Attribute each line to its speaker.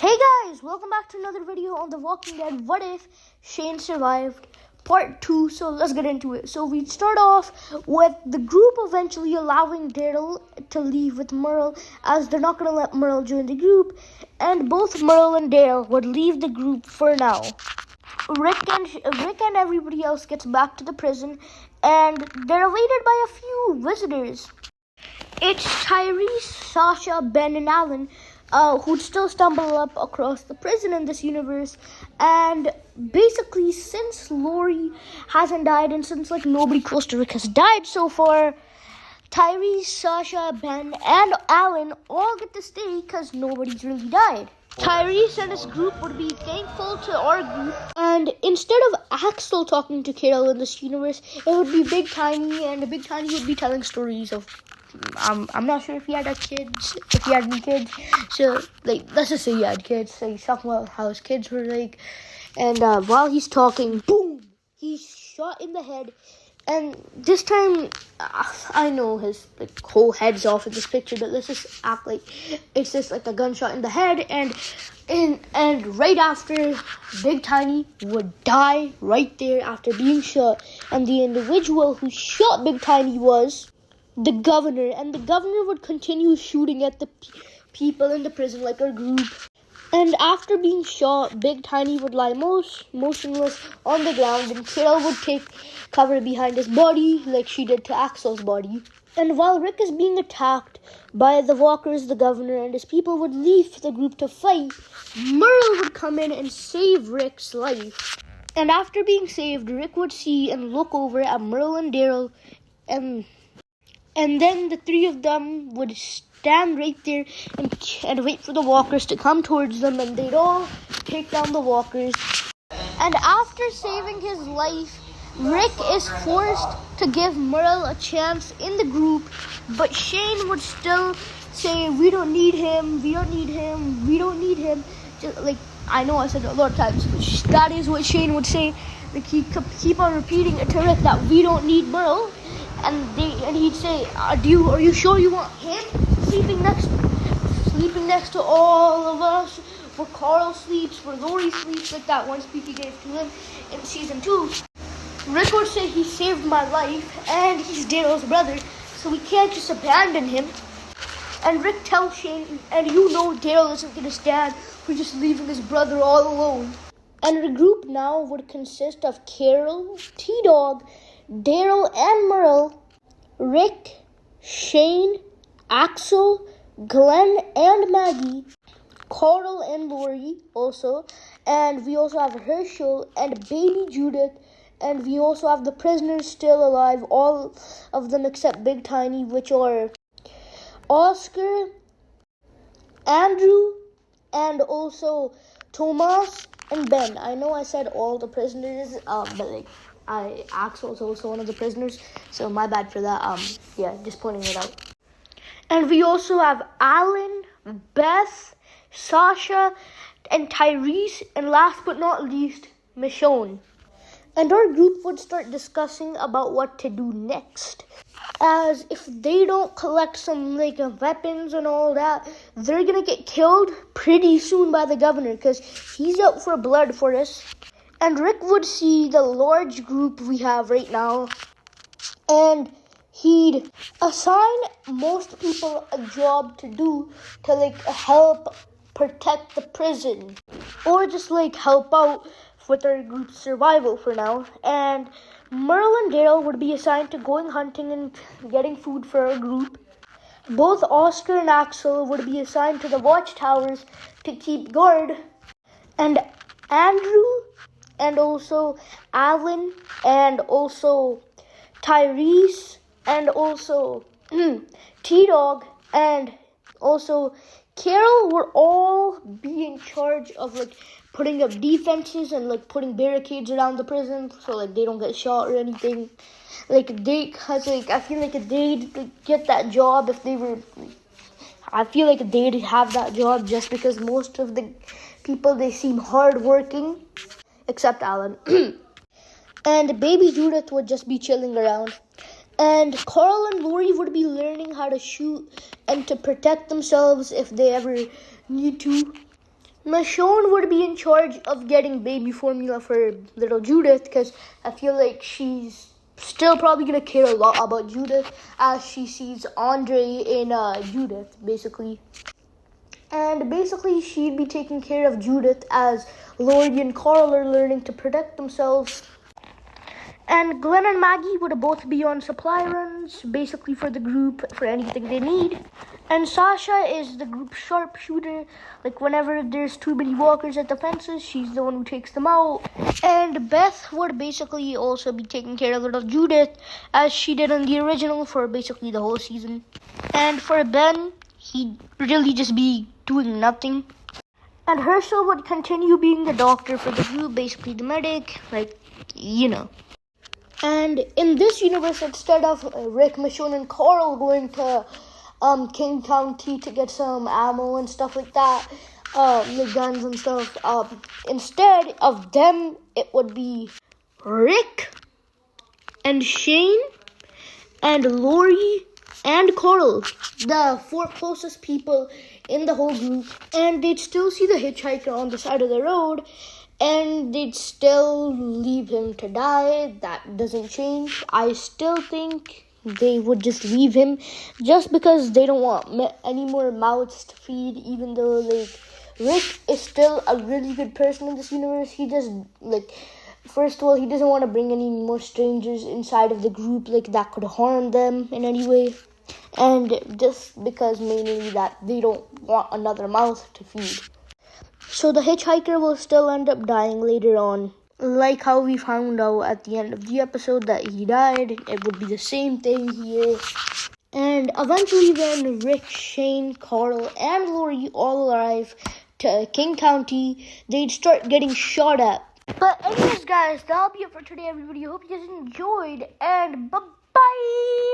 Speaker 1: Hey guys, welcome back to another video on The Walking Dead. What if Shane survived? Part 2, so let's get into it. So we start off with the group eventually allowing Daryl to leave with Merle, as they're not going to let Merle join the group, and both Merle and Daryl would leave the group for now. Rick and everybody else gets back to the prison, and they're awaited by a few visitors. It's Tyrese, Sasha, Ben, and Alan, who'd still stumble up across the prison in this universe. And basically, since Lori hasn't died and since nobody close to Rick has died so far, Tyrese, Sasha, Ben, and Alan all get to stay because nobody's really died. Tyrese and his group would be thankful to our group, and instead of Axel talking to Carol in this universe, it would be Big Tiny, and Big Tiny would be telling stories of I'm not sure if he had any kids. So, let's just say he had kids. So he's talking about how his kids were and while he's talking, boom, he's shot in the head. And this time, I know his whole head's off in this picture, but let's just act like it's just a gunshot in the head. And right after, Big Tiny would die right there after being shot. And the individual who shot Big Tiny was the governor, and the governor would continue shooting at the people in the prison like our group. And after being shot, Big Tiny would lie motionless on the ground, and Carol would take cover behind his body like she did to Axel's body. And while Rick is being attacked by the walkers, the governor and his people would leave the group to fight. Merle would come in and save Rick's life. And after being saved, Rick would see and look over at Merle and Daryl, and then the three of them would stand right there and wait for the walkers to come towards them, and they'd all take down the walkers. And after saving his life, Rick is forced to give Merle a chance in the group, but Shane would still say, we don't need him. Just, I know I said it a lot of times, but that is what Shane would say. He could keep on repeating it to Rick that we don't need Merle. And he'd say, are you sure you want him sleeping next to all of us? Where Carl sleeps, where Lori sleeps, like that one speech he gave to him in season 2. Rick would say, he saved my life, and he's Daryl's brother, so we can't just abandon him. And Rick tells Shane, and Daryl isn't going to stand for just leaving his brother all alone. And the group now would consist of Carol, T-Dog, Daryl and Merle, Rick, Shane, Axel, Glenn and Maggie, Carl and Lori also, and we also have Herschel and baby Judith, and we also have the prisoners still alive, all of them except Big Tiny, which are Oscar, Andrew, and also Thomas and Ben. I know I said all the prisoners, but Axel's also one of the prisoners, so my bad for that. Just pointing it out. And we also have Alan, Beth, Sasha, and Tyrese, and last but not least, Michonne. And our group would start discussing about what to do next, as if they don't collect some weapons and all that, they're gonna get killed pretty soon by the governor, because he's out for blood for us. And Rick would see the large group we have right now, and he'd assign most people a job to do to help protect the prison, or just help out with our group's survival for now. And Merle and Daryl would be assigned to going hunting and getting food for our group. Both Oscar and Axel would be assigned to the watchtowers to keep guard, and Andrew and also Alan, and also Tyrese, and also T-Dog, and also Carol would all be in charge of putting up defenses and putting barricades around the prison so they don't get shot or anything. I feel if they'd get that job if they were. I feel they'd have that job just because most of the people, they seem hardworking. Except Alan. And baby Judith would just be chilling around. And Carl and Lori would be learning how to shoot and to protect themselves if they ever need to. Michonne would be in charge of getting baby formula for little Judith, because I feel like she's still probably going to care a lot about Judith as she sees Andre in Judith, basically. And basically, she'd be taking care of Judith as Lori and Carl are learning to protect themselves. And Glenn and Maggie would both be on supply runs, basically for the group, for anything they need. And Sasha is the group sharpshooter. Like, whenever there's too many walkers at the fences, she's the one who takes them out. And Beth would basically also be taking care of little Judith, as she did in the original for basically the whole season. And for Ben, he'd really just be doing nothing. And Herschel would continue being the doctor for the group, basically the medic, like, you know. And in this universe, instead of Rick, Michonne, and Carl going to King County to get some ammo and stuff like that, like guns and stuff, instead of them, it would be Rick and Shane and Lori and Carl, the four closest people in the whole group. And they'd still see the hitchhiker on the side of the road, and they'd still leave him to die. That doesn't change. I still think they would just leave him just because they don't want any more mouths to feed, even though, like, Rick is still a really good person in this universe. He just, like, first of all, he doesn't want to bring any more strangers inside of the group, like, that could harm them in any way. And just because mainly that they don't want another mouth to feed. So the hitchhiker will still end up dying later on. Like how we found out at the end of the episode that he died. It would be the same thing here. And eventually then Rick, Shane, Carl, and Lori all arrive to King County. They'd start getting shot at. But anyways guys, that'll be it for today everybody. Hope you guys enjoyed, and bye-bye!